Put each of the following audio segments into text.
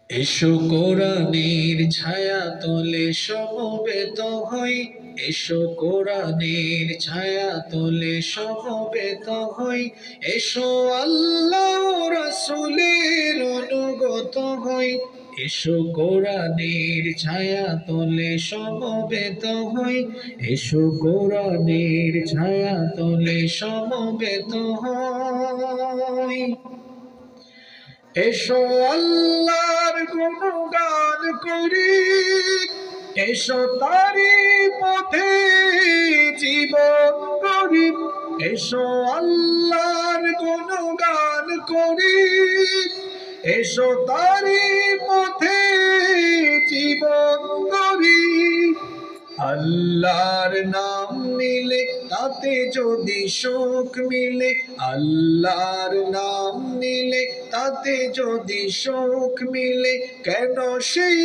এসো কোরআনের ছায়া তলে সমবেত হই, এসো কোরআনের ছায়া তলে সমবেত হই, এসো আল্লাহ রাসূলের অনুগত হই, এসো কোরআনের ছায়া তলে সমবেত হই, এসো কোরআনের ছায়া তলে সমবেত হই। এসো আল্লাহর গুণগান করি, এসো তারি পথে জীবন গড়ি, এসো আল্লাহর গুণগান করি, এসো তারি পথে জীবন গড়ি। আল্লাহর নাম নিলে তাতে যদি সুখ মিলে, আল্লাহর নাম নিলে তাতে যদি সুখ মিলে, কেন সেই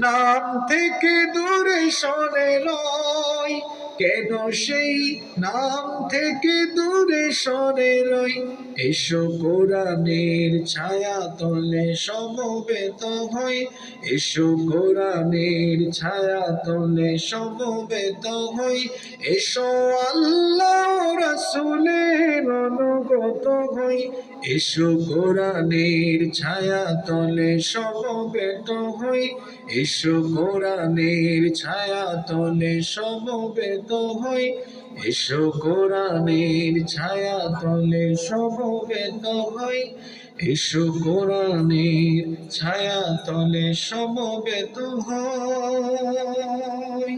নাম থেকে দূরে সরে রই, কেন সেই নাম থেকে দূরে সরে রই। এসো কোরআনের ছায়া তলে সমবেত হই, এসো কোরআনের ছায়া তলে সমবেত হই, এসো আল্লাহ রাসূলের অনুগত হই, এসো কোরআনের ছায়া তলে সমবেত হই, এসো কোরআনের ছায়া তলে সমবেত হই, এসো কোরআনের ছায়া তলে সমবেত হই, এসো কোরআনের ছায়া তলে সমবেত হই।